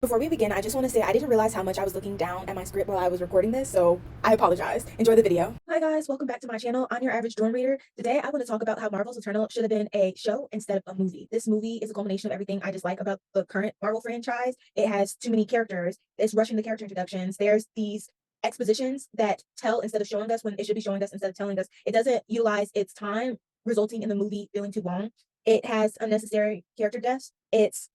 Before we begin, I just want to say I didn't realize how much I was looking down at my script while I was recording this, so I apologize. Enjoy the video. Hi guys, welcome back to my channel. I'm your average dorm reader. Today I want to talk about how Marvel's Eternal should have been a show instead of a movie. This movie is a culmination of everything I dislike about the current Marvel franchise. It has too many characters. It's rushing the character introductions. There's these expositions that tell instead of showing us when it should be showing us instead of telling us. It doesn't utilize its time, resulting in the movie feeling too long. It has unnecessary character deaths. It's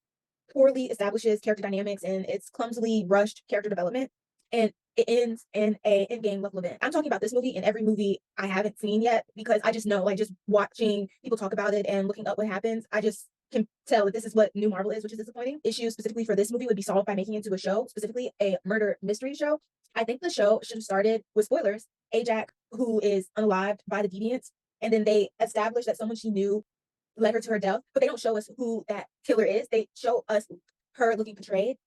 poorly establishes character dynamics and it's clumsily rushed character development, and it ends in a endgame level event. I'm talking about this movie and every movie I haven't seen yet because I just know, like, just watching people talk about it and looking up what happens, I just can tell that this is what new Marvel is, which is disappointing. Issues specifically for this movie would be solved by making it into a show, specifically a murder mystery show. I think the show should have started with spoilers. Ajak, who is unalived by the deviants, and then they establish that someone she knew led her to her death, but they don't show us who that killer is. They show us her looking betrayed,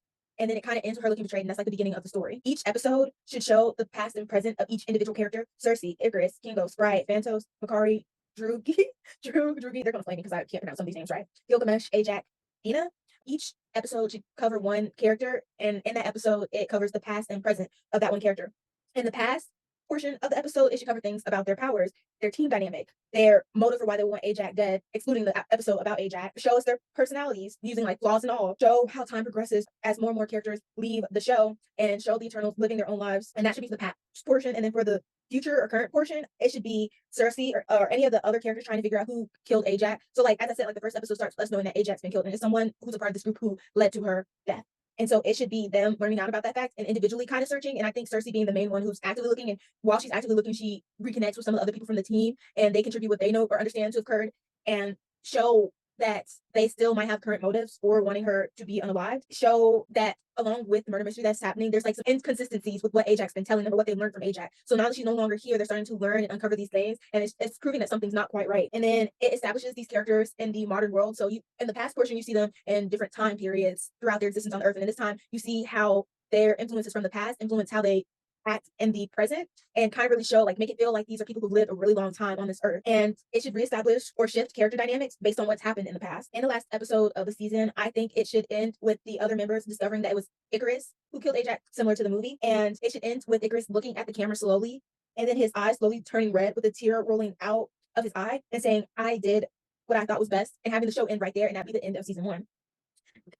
and then it kind of ends with her looking betrayed, and that's like the beginning of the story. Each episode should show the past and present of each individual character: Cersei, Icarus, Kingo, Sprite, Phantos, Makari, Drugi, Drugi. They're gonna flame me because I can't pronounce some of these names right. Gilgamesh, Ajak, Dina. Each episode should cover one character, and in that episode, it covers the past and present of that one character. In the past portion of the episode, it should cover things about their powers, their team dynamic, their motive for why they want Ajak dead, excluding the episode about Ajak. Show us their personalities, using like flaws and all. Show how time progresses as more and more characters leave the show, and show the Eternals living their own lives. And that should be for the past portion. And then for the future or current portion, it should be Cersei or any of the other characters trying to figure out who killed Ajak. So, like, as I said, like, the first episode starts us knowing that Ajak's been killed, and it's someone who's a part of this group who led to her death. And so it should be them learning out about that fact and individually kind of searching. And I think Cersei being the main one who's actively looking, and while she's actively looking, she reconnects with some of the other people from the team, and they contribute what they know or understand to have occurred, and show that they still might have current motives for wanting her to be unalived. Show that along with the murder mystery that's happening, there's like some inconsistencies with what Ajak's been telling them or what they've learned from Ajak. So now that she's no longer here, they're starting to learn and uncover these things, and it's proving that something's not quite right. And then it establishes these characters in the modern world. So you, in the past portion, you see them in different time periods throughout their existence on Earth, and in this time, you see how their influences from the past influence how they act in the present, and kind of really show, like, make it feel like these are people who've lived a really long time on this earth. And it should reestablish or shift character dynamics based on what's happened in the past. In the last episode of the season, I think it should end with the other members discovering that it was Icarus who killed Ajak, similar to the movie. And it should end with Icarus looking at the camera slowly, and then his eyes slowly turning red with a tear rolling out of his eye and saying, "I did what I thought was best," and having the show end right there, and that be the end of season one.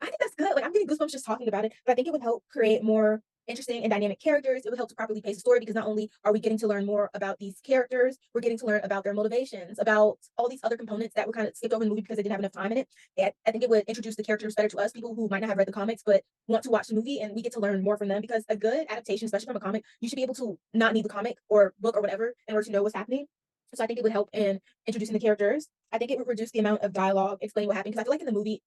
I think that's good. Like, I'm getting goosebumps just talking about it, but I think it would help create more interesting and dynamic characters. It would help to properly pace the story, because not only are we getting to learn more about these characters, we're getting to learn about their motivations, about all these other components that were kind of skipped over in the movie because they didn't have enough time in it. And I think it would introduce the characters better to us, people who might not have read the comics but want to watch the movie, and we get to learn more from them, because a good adaptation, especially from a comic, you should be able to not need the comic or book or whatever in order to know what's happening. So I think it would help in introducing the characters. I think it would reduce the amount of dialogue explaining what happened, because I feel like in the movie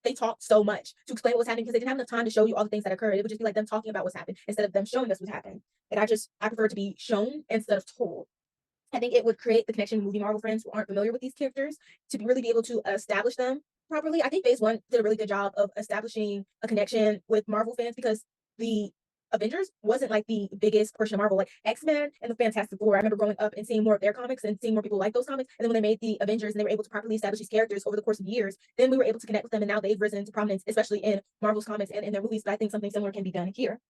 they talked so much to explain what was happening because they didn't have enough time to show you all the things that occurred. It would just be like them talking about what's happened instead of them showing us what happened. And I prefer to be shown instead of told. I think it would create the connection with movie Marvel fans who aren't familiar with these characters, to really be able to establish them properly. I think Phase One did a really good job of establishing a connection with Marvel fans, because the Avengers wasn't like the biggest portion of Marvel. Like X-Men and the Fantastic Four, I remember growing up and seeing more of their comics and seeing more people like those comics. And then when they made the Avengers and they were able to properly establish these characters over the course of years, then we were able to connect with them, and now they've risen to prominence, especially in Marvel's comics and in their movies. But I think something similar can be done here.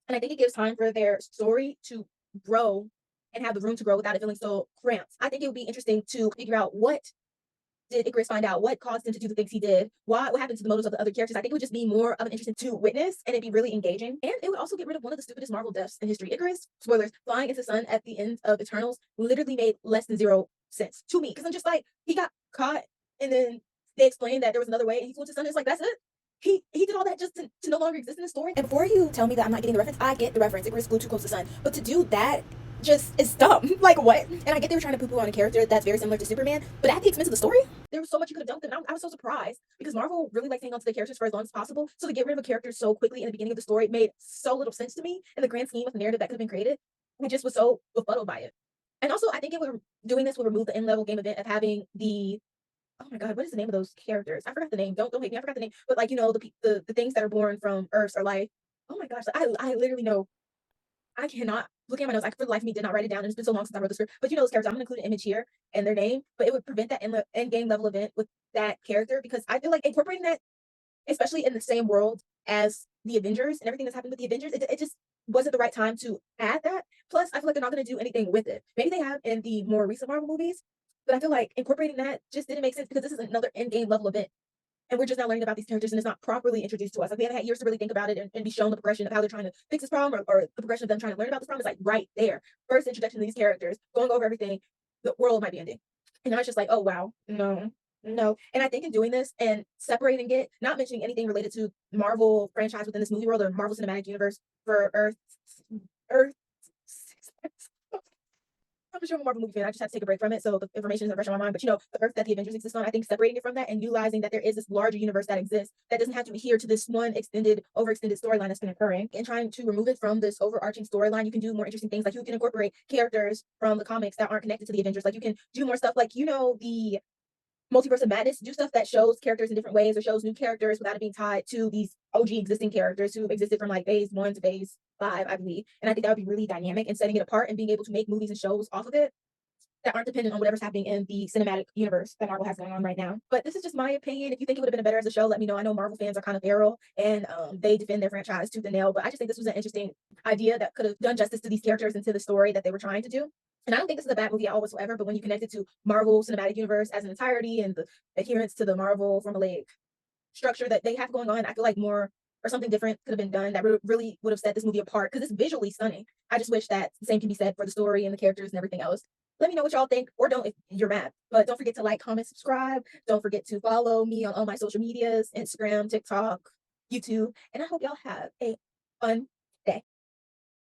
And I think it gives time for their story to grow and have the room to grow without it feeling so cramped. I think it would be interesting to figure out, what did Icarus find out? What caused him to do the things he did? What happened to the motives of the other characters? I think it would just be more of an interest to witness, and it'd be really engaging. And it would also get rid of one of the stupidest Marvel deaths in history. Icarus, spoilers, flying into the sun at the end of Eternals literally made less than zero sense to me, because I'm just like, he got caught, and then they explained that there was another way, and he flew to the sun. It's like, that's it. He did all that just to no longer exist in the story. And before you tell me that I'm not getting the reference, I get the reference. Icarus flew too close to the sun. But to do that just is dumb. Like, what? And I get they were trying to poo-poo on a character that's very similar to Superman, but at the expense of the story. There was so much you could have done with them. I was so surprised, because Marvel really likes hanging on to the characters for as long as possible. So to get rid of a character so quickly in the beginning of the story made so little sense to me in the grand scheme of the narrative that could have been created. I just was so befuddled by it. And also, I think it would doing this would remove the end level game event of having the, oh my god, what is the name of those characters? I forgot the name. Don't hate me. I forgot the name. But, like, the things that are born from Earths are like, oh my gosh, I literally know. I cannot look at my notes. I, for the life of me, did not write it down, and it's been so long since I wrote the script. But those characters, I'm gonna include an image here and their name, but it would prevent that end game level event with that character, because I feel like incorporating that, especially in the same world as the Avengers and everything that's happened with the Avengers, it just wasn't the right time to add that. Plus, I feel like they're not going to do anything with it. Maybe they have in the more recent Marvel movies, but I feel like incorporating that just didn't make sense because this is another end game level event. And we're just now learning about these characters and it's not properly introduced to us. Like we haven't had years to really think about it and be shown the progression of how they're trying to fix this problem or the progression of them trying to learn about this problem is like right there. First introduction to these characters, going over everything, the world might be ending. And now it's just like, oh wow, no, no. And I think in doing this and separating it, not mentioning anything related to Marvel franchise within this movie world or Marvel Cinematic Universe for Earth I'm sure I'm a Marvel movie fan. I just have to take a break from it, so the information isn't fresh on my mind. But the Earth that the Avengers exist on, I think separating it from that and utilizing that there is this larger universe that exists that doesn't have to adhere to this one overextended storyline that's been occurring, and trying to remove it from this overarching storyline. You can do more interesting things, like you can incorporate characters from the comics that aren't connected to the Avengers. Like you can do more stuff, like the Multiverse of Madness, do stuff that shows characters in different ways or shows new characters without it being tied to these OG existing characters who existed from like phase 1 to phase 5, I believe. And I think that would be really dynamic and setting it apart and being able to make movies and shows off of it that aren't dependent on whatever's happening in the cinematic universe that Marvel has going on right now. But this is just my opinion. If you think it would have been better as a show, let me know. I know Marvel fans are kind of feral and they defend their franchise tooth and nail, but I just think this was an interesting idea that could have done justice to these characters and to the story that they were trying to do. And I don't think this is a bad movie at all whatsoever, but when you connect it to Marvel Cinematic Universe as an entirety and the adherence to the Marvel formulaic structure that they have going on, I feel like more or something different could have been done that really would have set this movie apart because it's visually stunning. I just wish that the same can be said for the story and the characters and everything else. Let me know what y'all think, or don't if you're mad. But don't forget to like, comment, subscribe. Don't forget to follow me on all my social medias, Instagram, TikTok, YouTube. And I hope y'all have a fun